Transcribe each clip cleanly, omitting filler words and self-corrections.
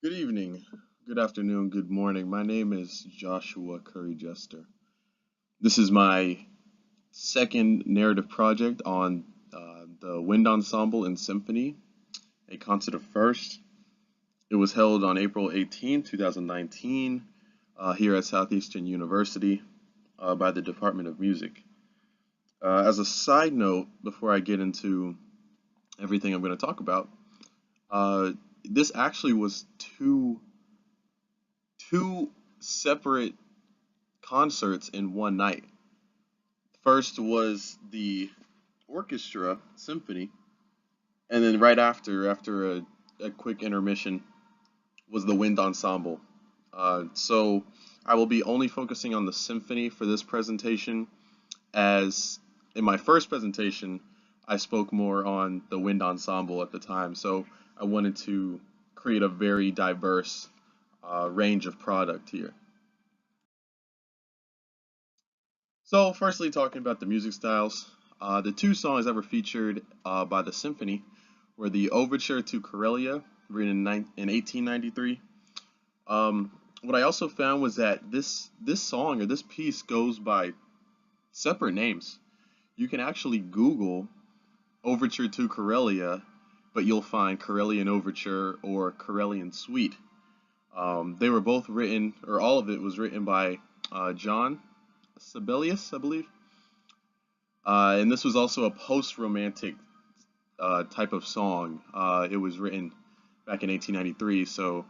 Good evening, good afternoon, good morning. My name is Joshua Curry-Jester. This is my second narrative project on the Wind Ensemble and Symphony, a concert of first. It was held on April 18, 2019, here at Southeastern University by the Department of Music. As a side note, before I get into everything I'm going to talk about, uh, this actually was two separate concerts in one night. First was the orchestra symphony, and then right after a quick intermission, was the wind ensemble. So I will be only focusing on the symphony for this presentation, as in my first presentation, I spoke more on the wind ensemble at the time. So I wanted to create a very diverse range of product here. So, firstly, talking about the music styles, the two songs that were featured by the symphony were the Overture to Corellia, written in 1893. What I also found was that this song or this piece goes by separate names. You can actually Google Overture to Corellia, but you'll find Corellian Overture or Corellian Suite. They were both written, or all of it was written by John Sibelius, I believe. And this was also a post-romantic type of song. It was written back in 1893, so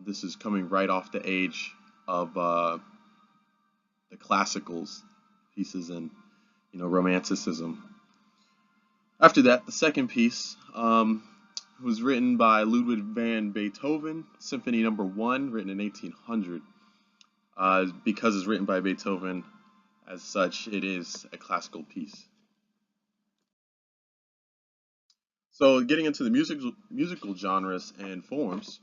this is coming right off the age of the classicals pieces and romanticism. After that, the second piece was written by Ludwig van Beethoven, Symphony Number One, written in 1800. Because it's written by Beethoven, as such, it is a classical piece. So, getting into the musical genres and forms,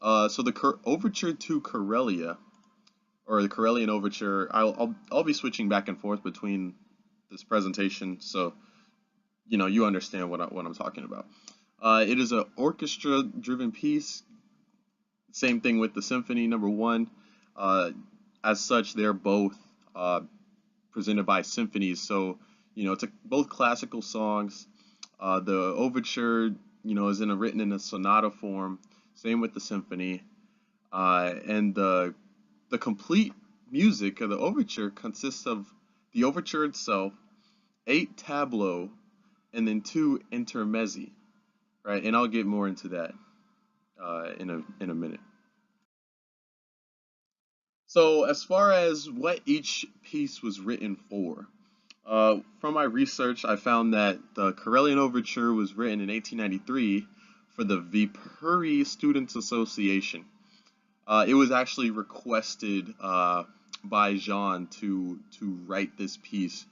so the Overture to Corellia, or the Corellian Overture, I'll be switching back and forth between this presentation, so you understand what I'm talking about. It is an orchestra-driven piece. Same thing with the Symphony Number One. Uh, as such, they're both presented by symphonies, so it's both classical songs. The overture, is written in a sonata form. Same with the symphony, and the complete music of the overture consists of the overture itself, eight tableaux, and then two intermezzi. Right, and I'll get more into that in a minute. So as far as what each piece was written for, from my research, I found that the Corellian Overture was written in 1893 for the Vipuri Students Association. It was actually requested by Jean to write this piece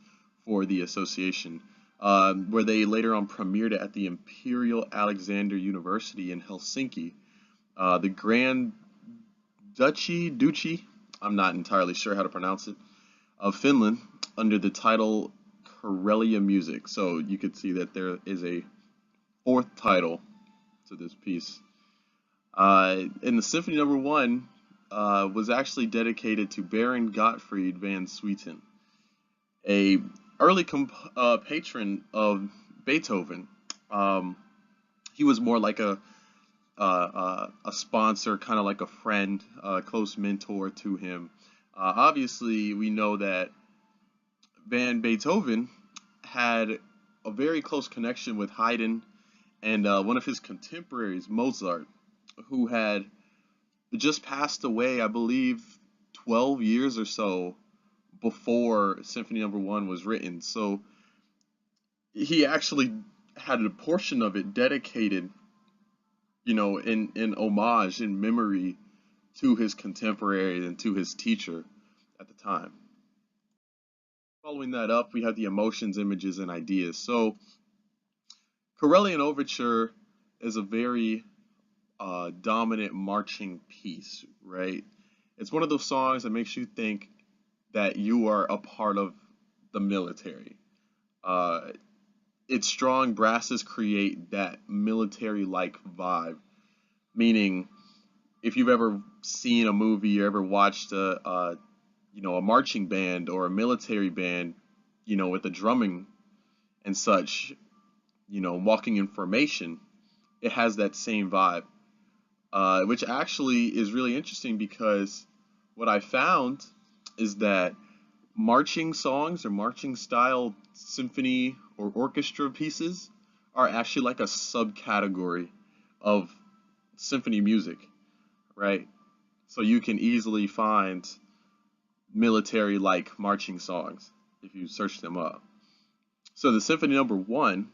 for the association, where they later on premiered it at the Imperial Alexander University in Helsinki. The Grand Duchy, I'm not entirely sure how to pronounce it, of Finland under the title Karelia Music. So you could see that there is a fourth title to this piece. And the Symphony Number One was actually dedicated to Baron Gottfried van Swieten, a early patron of Beethoven. Um, he was more like a sponsor, kind of like a friend, a close mentor to him. Obviously, we know that Van Beethoven had a very close connection with Haydn and one of his contemporaries, Mozart, who had just passed away, I believe, 12 years or so before Symphony Number One was written. So he actually had a portion of it dedicated, in homage, in memory to his contemporary and to his teacher at the time. Following that up, we have the emotions, images, and ideas. So Corellian Overture is a very dominant marching piece, right? It's one of those songs that makes you think that you are a part of the military. Uh, its strong brasses create that military-like vibe, meaning if you've ever seen a movie or ever watched a marching band or a military band, with the drumming and such, walking in formation, it has that same vibe, which actually is really interesting because what I found is that marching songs or marching style symphony or orchestra pieces are actually like a subcategory of symphony music, right? So you can easily find military like marching songs if you search them up. So the symphony number one,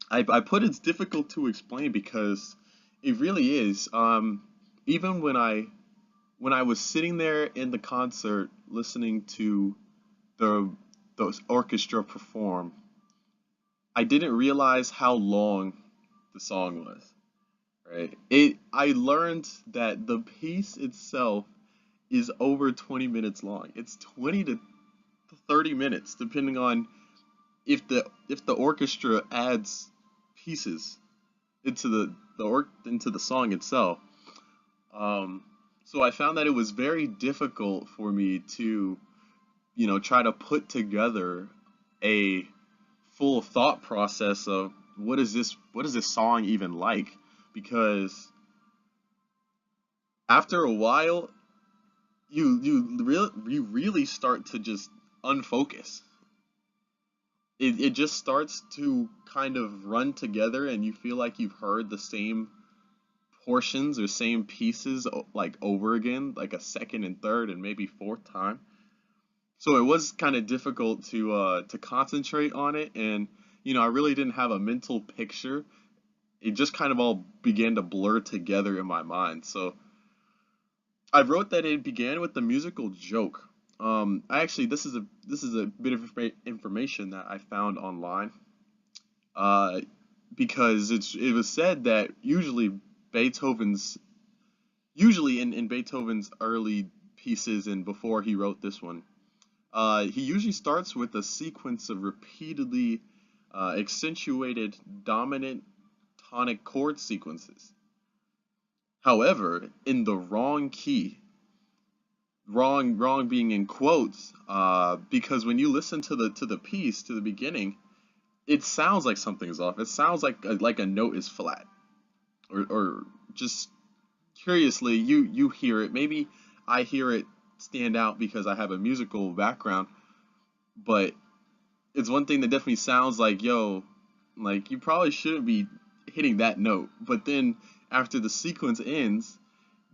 I put it's difficult to explain because it really is. Even when I was sitting there in the concert listening to the those orchestra perform, I didn't realize how long the song was. Right? I learned that the piece itself is over 20 minutes long. It's 20 to 30 minutes, depending on if the orchestra adds pieces into into the song itself. Um, so I found that it was very difficult for me to, try to put together a full thought process of what is this song even like? Because after a while, you really start to just unfocus. It just starts to kind of run together, and you feel like you've heard the same portions or same pieces like over again, like a second and third and maybe fourth time. So it was kind of difficult to concentrate on it, and I really didn't have a mental picture. It just kind of all began to blur together in my mind. So I wrote that it began with the musical joke. I actually this is a bit of information that I found online. Uh, because it was said that Beethoven's usually in Beethoven's early pieces and before he wrote this one, he usually starts with a sequence of repeatedly accentuated dominant tonic chord sequences. However, in the wrong key, wrong being in quotes, because when you listen to the piece to the beginning, it sounds like something's off. It sounds like a note is flat, or just curiously, you hear it. Maybe I hear it stand out because I have a musical background, but it's one thing that definitely sounds like, yo, like you probably shouldn't be hitting that note. But then after the sequence ends,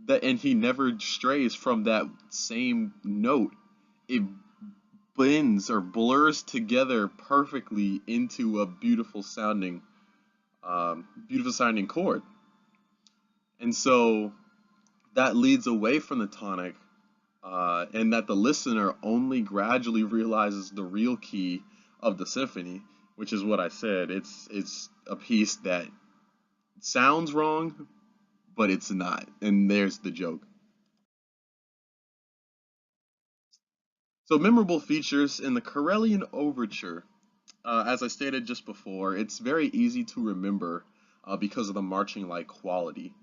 and he never strays from that same note, it blends or blurs together perfectly into a beautiful sounding chord. And so that leads away from the tonic, and that the listener only gradually realizes the real key of the symphony, which is what I said. It's a piece that sounds wrong, but it's not. And there's the joke. So memorable features in the Karelian Overture. As I stated just before, it's very easy to remember because of the marching-like quality.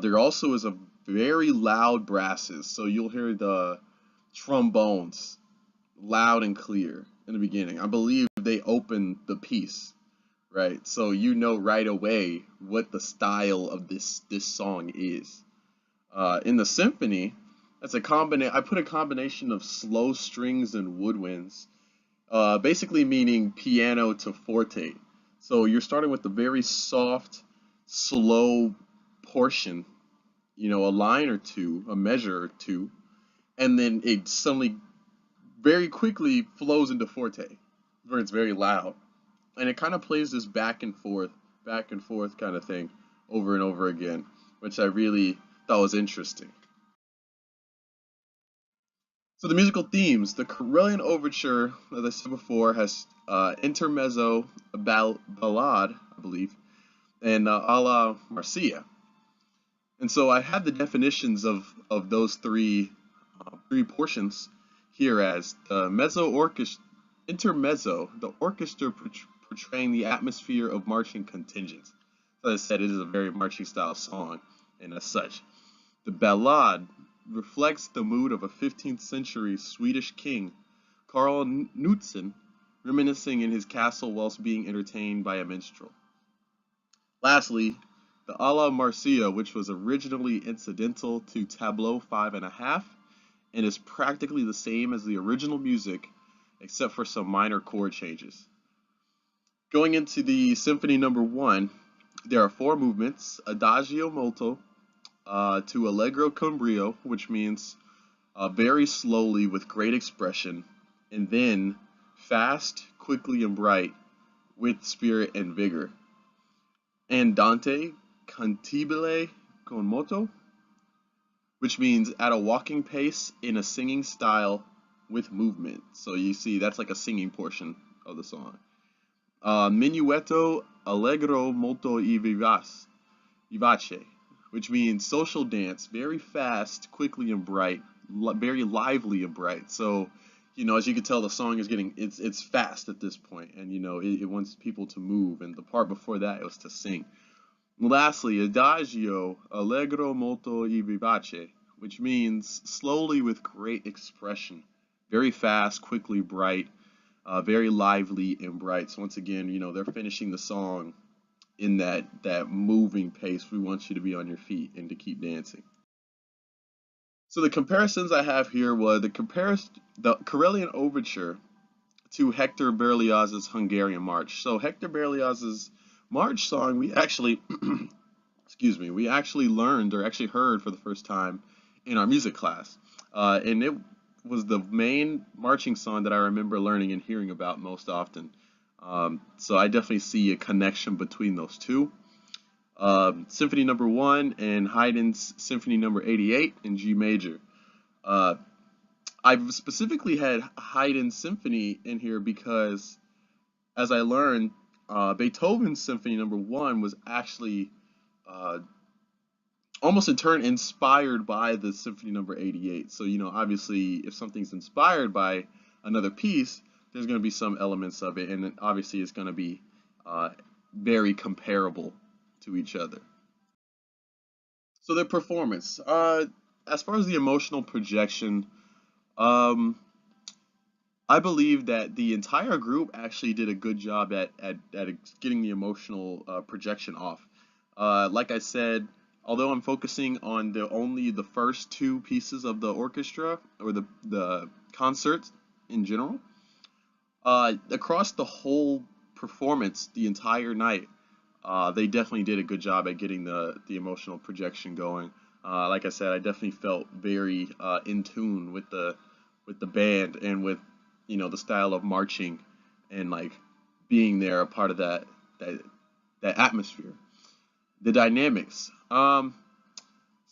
There also is a very loud brasses, so you'll hear the trombones loud and clear in the beginning. I believe they open the piece, right? So you know right away what the style of this song is. In the symphony, that's a combination. I put a combination of slow strings and woodwinds, basically meaning piano to forte. So you're starting with a very soft, slow portion, a line or two, a measure or two, and then it suddenly very quickly flows into forte, where it's very loud. And it kind of plays this back and forth kind of thing over and over again, which I really thought was interesting. So the musical themes, the Karelian Overture, as I said before, has intermezzo, a ballade, I believe, and alla Marcia. And so I have the definitions of those three portions here as the mezzo orchestra, intermezzo, the orchestra portraying the atmosphere of marching contingents. So as I said, it is a very marching style song, and as such. The ballade reflects the mood of a 15th century Swedish king, Karl Knutsson, reminiscing in his castle whilst being entertained by a minstrel. Lastly, the Alla Marcia, which was originally incidental to Tableau 5.5 and is practically the same as the original music except for some minor chord changes. Going into the Symphony Number 1, there are four movements: Adagio molto to Allegro con brio, which means very slowly with great expression, and then fast, quickly, and bright with spirit and vigor. Andante cantibile con moto, which means at a walking pace in a singing style with movement. So you see, that's like a singing portion of the song. Minuetto allegro molto vivace, which means social dance, very fast, quickly and bright, very lively and bright. So, as you can tell, the song is it's fast at this point, and it wants people to move. And the part before that, it was to sing. Lastly, Adagio allegro molto vivace, which means slowly with great expression, very fast, quickly, bright, very lively and bright. So once again, they're finishing the song in that moving pace. We want you to be on your feet and to keep dancing. So the comparisons I have here were the Karelian Overture to Hector Berlioz's Hungarian March. So Hector Berlioz's March song, we actually, we actually learned or actually heard for the first time in our music class, and it was the main marching song that I remember learning and hearing about most often. So I definitely see a connection between those two. Symphony Number 1 and Haydn's Symphony Number 88 in G major. I've specifically had Haydn's Symphony in here because, as I learned, Beethoven's Symphony Number 1 was actually almost in turn inspired by the Symphony Number 88. So, obviously, if something's inspired by another piece, there's going to be some elements of it, and obviously it's going to be very comparable to each other. So their performance, as far as the emotional projection, um, I believe that the entire group actually did a good job at getting the emotional projection off. Like I said, although I'm focusing on only the first two pieces of the orchestra or the concert in general, across the whole performance, the entire night, they definitely did a good job at getting the emotional projection going. Like I said, I definitely felt very in tune with the band and with the style of marching and like being there, a part of that atmosphere. The dynamics. So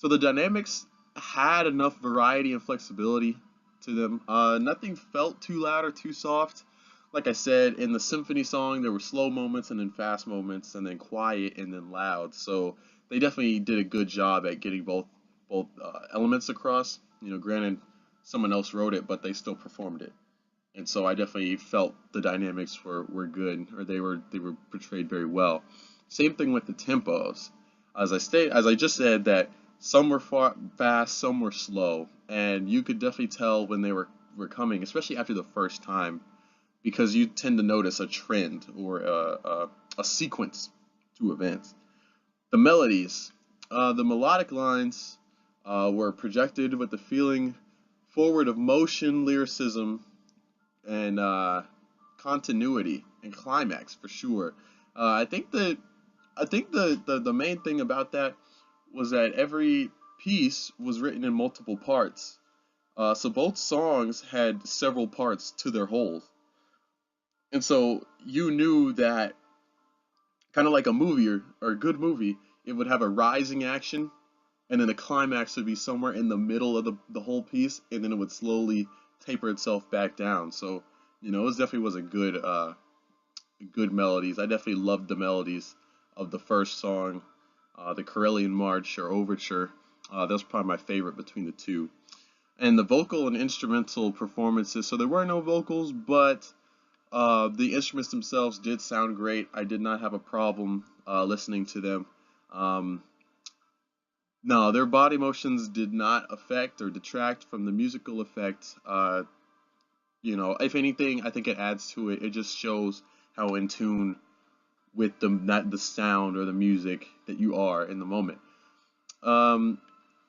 the dynamics had enough variety and flexibility to them. Nothing felt too loud or too soft. Like I said, in the symphony song, there were slow moments and then fast moments and then quiet and then loud. So they definitely did a good job at getting both elements across. Granted, someone else wrote it, but they still performed it. And so I definitely felt the dynamics were good, or they were portrayed very well. Same thing with the tempos. As I just said, that some were fast, some were slow, and you could definitely tell when they were coming, especially after the first time, because you tend to notice a trend or a sequence to events. The melodies, the melodic lines were projected with the feeling forward of motion, lyricism, and continuity and climax for sure. I think the main thing about that was that every piece was written in multiple parts. So both songs had several parts to their whole. And so you knew that, kind of like a movie or a good movie, it would have a rising action, and then the climax would be somewhere in the middle of the whole piece, and then it would slowly taper itself back down. So, it definitely was a good melodies. I definitely loved the melodies of the first song, the Karelian March or Overture. That was probably my favorite between the two. And the vocal and instrumental performances, so there were no vocals, but the instruments themselves did sound great. I did not have a problem listening to them. Um, No, their body motions did not affect or detract from the musical effect. If anything, I think it adds to it. It just shows how in tune with the not the sound or the music that you are in the moment. Um,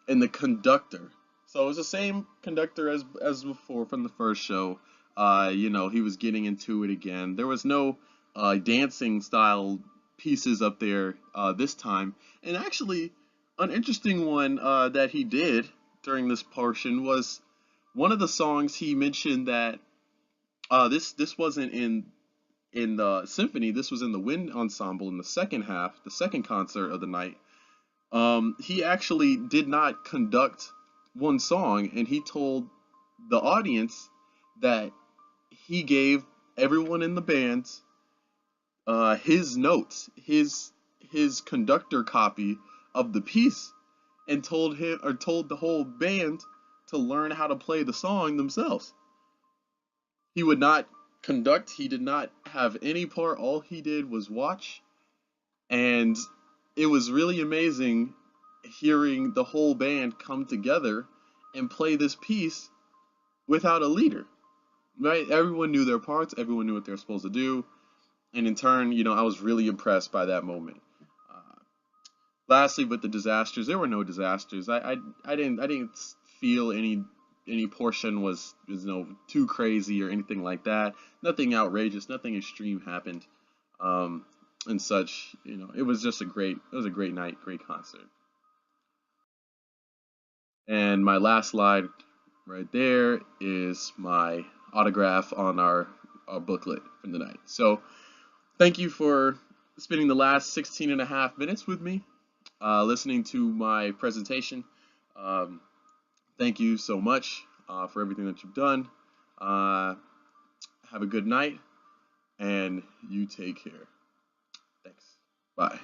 and the conductor. So it's the same conductor as before from the first show. He was getting into it again. There was no dancing style pieces up there this time. And actually, an interesting one that he did during this portion was one of the songs he mentioned that this wasn't in the symphony. This was in the wind ensemble in the second half, the second concert of the night. He actually did not conduct one song, and he told the audience that he gave everyone in the band his notes, his conductor copy of the piece, and told the whole band to learn how to play the song themselves. He would not conduct. He did not have any part. All he did was watch, and it was really amazing hearing the whole band come together and play this piece without a leader. Right? Everyone knew their parts, everyone knew what they were supposed to do, and in turn, I was really impressed by that moment. Uh, Lastly, with the disasters, there were no disasters. I didn't feel any portion was too crazy or anything like that. Nothing outrageous, nothing extreme happened. Um, and such, it was just a great night, great concert. And my last slide right there is my autograph on our booklet from the night. So thank you for spending the last 16 and a half minutes with me, listening to my presentation. Um, Thank you so much for everything that you've done. Uh, have a good night, and you take care. Thanks. Bye.